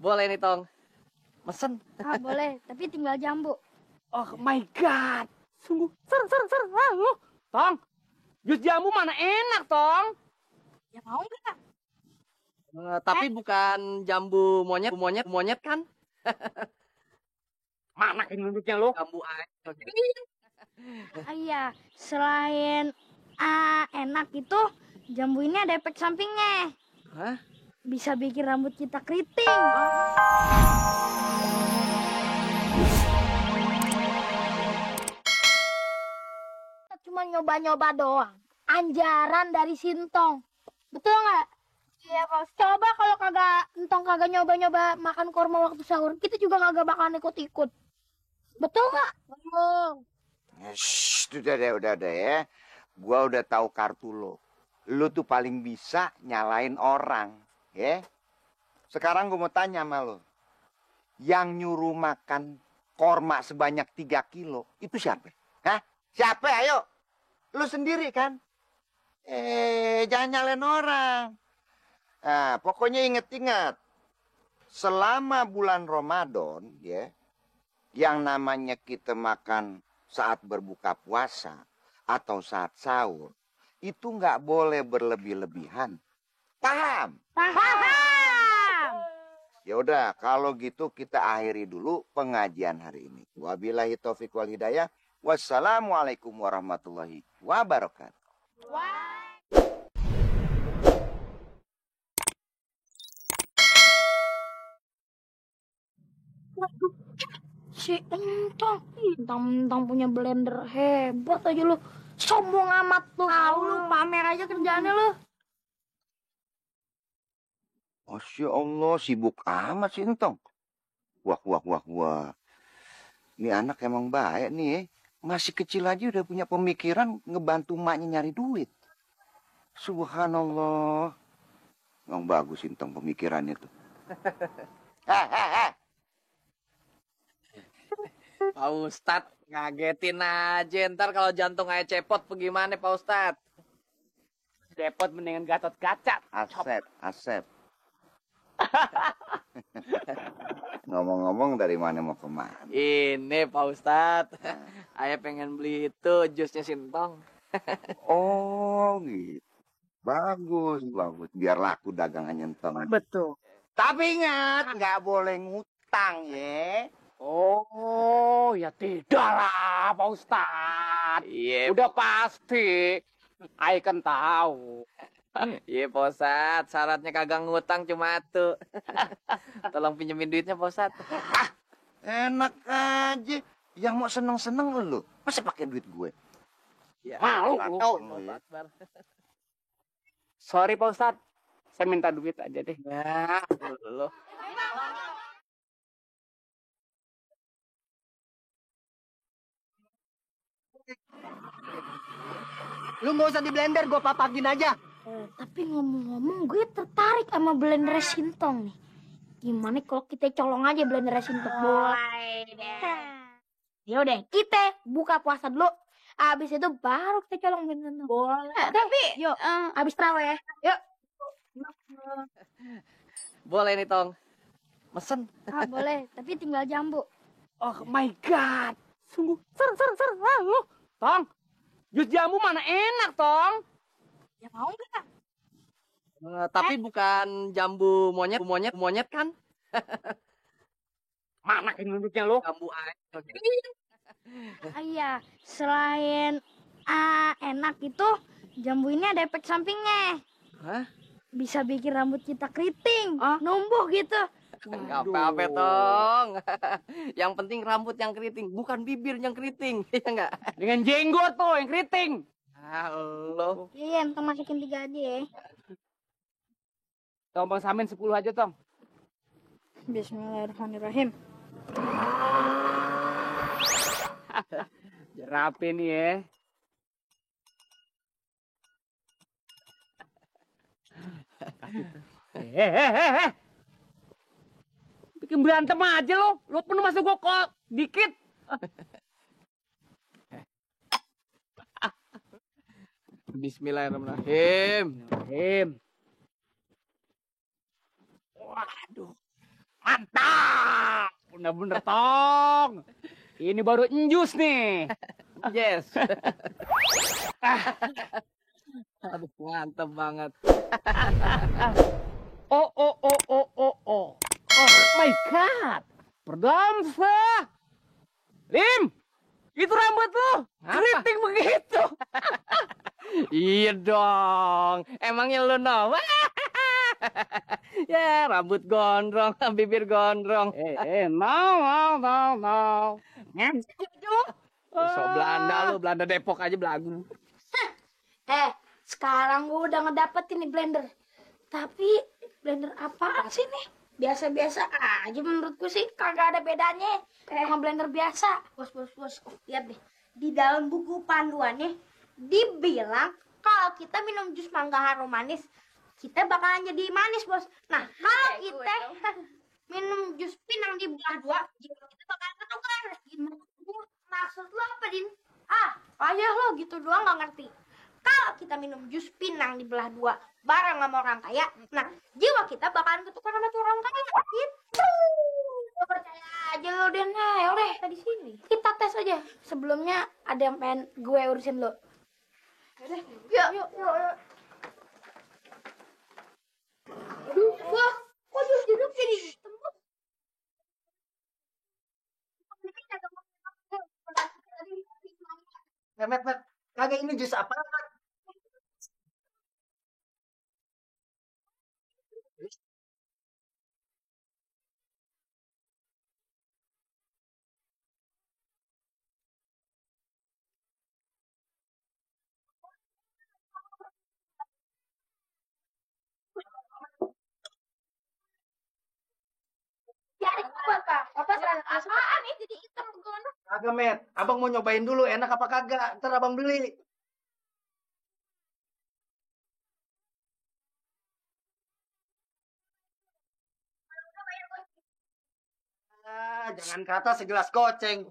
Boleh nih, Tong. Mesen. Boleh, tapi tinggal jambu. Oh my God. Sungguh ser. Lu, Tong. Jus jambu mana enak, Tong? Ya mau nggak? Tapi bukan jambu monyet kan? Mana nunjuknya lu? Jambu air. Iya, selain enak itu, jambu ini ada efek sampingnya. Hah? Bisa bikin rambut kita keriting. Cuma nyoba-nyoba doang. Anjaran dari Sintong. Betul nggak? Iya, Bos. Coba kalau Entong kagak nyoba-nyoba makan korma waktu sahur, kita juga kagak bakalan ikut-ikut. Betul nggak? Betul. Udah ya. Gua udah tahu kartu lo. Lu tuh paling bisa nyalain orang, ya. Sekarang gua mau tanya sama lo. Yang nyuruh makan korma sebanyak 3 kilo, itu siapa? Hah? Siapa? Ayo. Lu sendiri kan? Jangan nyalain orang. Nah, pokoknya inget-inget. Selama bulan Ramadan, ya, yang namanya kita makan saat berbuka puasa atau saat sahur, itu nggak boleh berlebih-lebihan. Paham? Paham. Ya udah, kalau gitu kita akhiri dulu pengajian hari ini. Wabillahi taufiq wal hidayah. Wassalamualaikum warahmatullahi wabarakatuh. Si Entong punya blender hebat aja lu. Sombong amat lu. Lu pamer aja kerjaannya lu. Masya Allah, sibuk amat sih Entong. Wah. Ini anak emang baik nih ya. Masih kecil aja udah punya pemikiran ngebantu maknya nyari duit. Subhanallah. Emang bagus Entong pemikirannya tuh. Pak Ustadz, ngagetin aja. Ntar kalau jantung aja cepot bagaimana Pak Ustadz? Cepot mendingan Gatot Kaca. Asep. Ngomong-ngomong dari mana mau kemana? Ini Pak Ustadz. Ayah pengen beli itu jusnya Sintong. Oh gitu. Bagus. Biar laku dagangannya Entong. Betul. Tapi ingat, nggak boleh ngutang ya. Oh, ya tidak lah, Pak Ustadz. Iya. Udah pasti. Ay kan tahu. Iya Pak Ustadz, syaratnya kagak ngutang cuma tuh. Tolong pinjemin duitnya Pak Ustadz. Enak aja. Yang mau seneng-seneng lu. Masa pakai duit gue? Ya. Malu lu. Ya. Sorry Pak Ustadz. Saya minta duit aja deh. Nah, lu. Lu nggak usah di blender, gue papakin aja. Tapi ngomong-ngomong gue tertarik sama blender Sintong nih. Gimana kalau kita colong aja blender Sintong? Boleh deh. Yaudah, kita buka puasa dulu. Abis itu baru kita colong blender Sintong. Boleh. Tapi yuk, abis terawih ya. Yuk. Boleh nih Tong. Mesen. Boleh, tapi tinggal jambu. Oh my God. Sungguh ser. Lu, Tong. Jus jambu mana enak, Tong? Ya mau nggak? Tapi bukan jambu monyet kan? Mana nunjuknya lu? Jambu air. Iya, selain enak itu, jambu ini ada efek sampingnya. Hah? Bisa bikin rambut kita keriting, numbuh gitu. Nggak apa-apa Tong. Yang penting rambut yang keriting, bukan bibir yang keriting. Iya nggak? Dengan jenggot tuh yang keriting. Halo. Iya, Entong masukin 3 aja ya. Tong Bang Samin 10 aja, Tong. Bismillahirrahmanirrahim. Rapi nih ya. Bikin berantem aja lo. Lo penuh masuk gua kok dikit. Bismillahirrahmanirrahim. Waduh. Mantap. Bener-bener Tong. Ini baru njus nih. Yes. Aduh, mantap banget. Oh, oh, oh, oh, oh, oh. Oh my God. Berdansa. Lim, itu rambut lu. Keriting begitu. Iya dong. Emangnya lu no? Ya, rambut gondrong, bibir gondrong. No. So Belanda lu, Belanda Depok aja belagu. Sekarang gue udah ngedapetin nih blender. Tapi blender apaan sih nih? Biasa-biasa aja menurut gue sih, kagak ada bedanya sama blender biasa. Bos. Lihat deh. Di dalam buku panduannya dibilang kalau kita minum jus mangga harum manis, kita bakalan jadi manis, Bos. Nah, kalau kita minum jus pinang di belah dua, jiwa kita bakalan ketukar. Gimana? Maksud lo apa, Din? Payah lo gitu doang gak ngerti. Kalau kita minum jus pinang di belah dua bareng sama orang kaya, nah jiwa kita bakalan ketukar sama tuh orang kaya. Gitu. Lo percaya aja lo, Den. Ya udah, di sini. Kita tes aja. Sebelumnya ada yang pengen gue urusin lo. Yuk. Aduh, wah, kok jus jeruk jadi hitam, Bos? Met. Kagak ini jus apa? Jadi apa serang apaan nih jadi hitam gimana? Kagak, Met. Abang mau nyobain dulu enak apa kagak. Ntar abang beli. Jangan kata segelas goceng.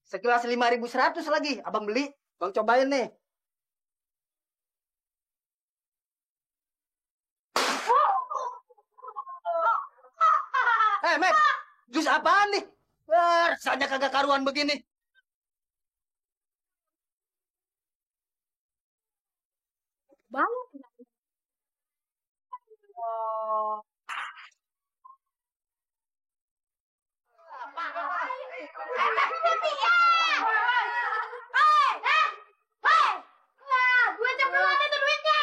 Segelas 5.100 lagi. Abang beli. Bang cobain nih. Met. Jus apaan nih? Rasanya kagak karuan begini. Banget. Duitnya belum itu duitnya.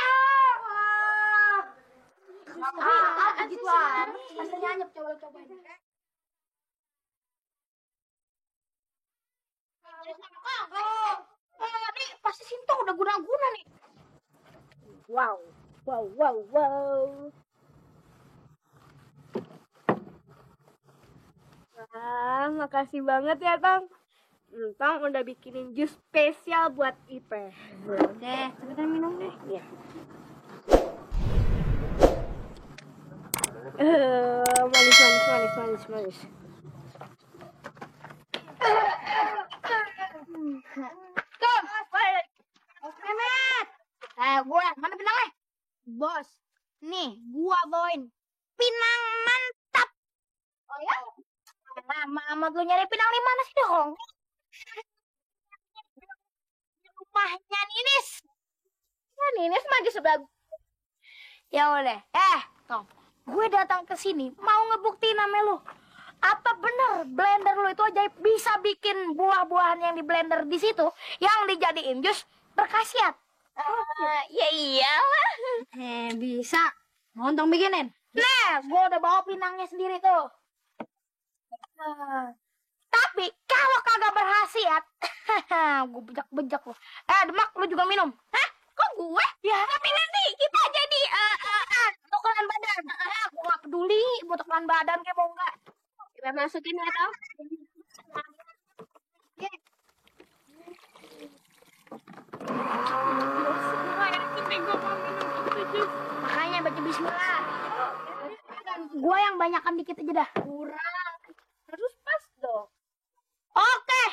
Gitu aja. Rasanya anyep, cobain. Ini pasti Sintong udah guna-guna nih. Wow. Makasih banget ya, Tong. Tong udah bikinin jus spesial buat Ipe. Deh, cepetan minum deh. Iya. Manis. Tuh, Mehmet. Gue, mana pinangnya? Bos, nih, gua bawain pinang mantap. Oh ya? Lama amat lu nyari pinang di mana sih, dong? Rumahnya Ninis. Ninis mah di sebelah. Ya udah. Tom, gue datang ke sini mau ngebuktiin sama lu. Apa bener blender lu itu ajaib bisa bikin buah-buahan yang di blender di situ yang dijadiin jus berkhasiat? Ya iyalah. Bisa. Montong bikinin. Nah, gue udah bawa pinangnya sendiri tuh. Tapi kalau kagak berkhasiat, gue bejak-bejak lu. Demak, lu juga minum. Hah? Kok gue? Ya, tapi nanti kita jadi tukeran badan. Gue gak peduli mau tukeran badan kayak mau enggak. Kita masukin ya, Tom. Makanya baca bismillah. Gue yang banyakan dikit aja dah. Kurang. Harus pas dong. Oke.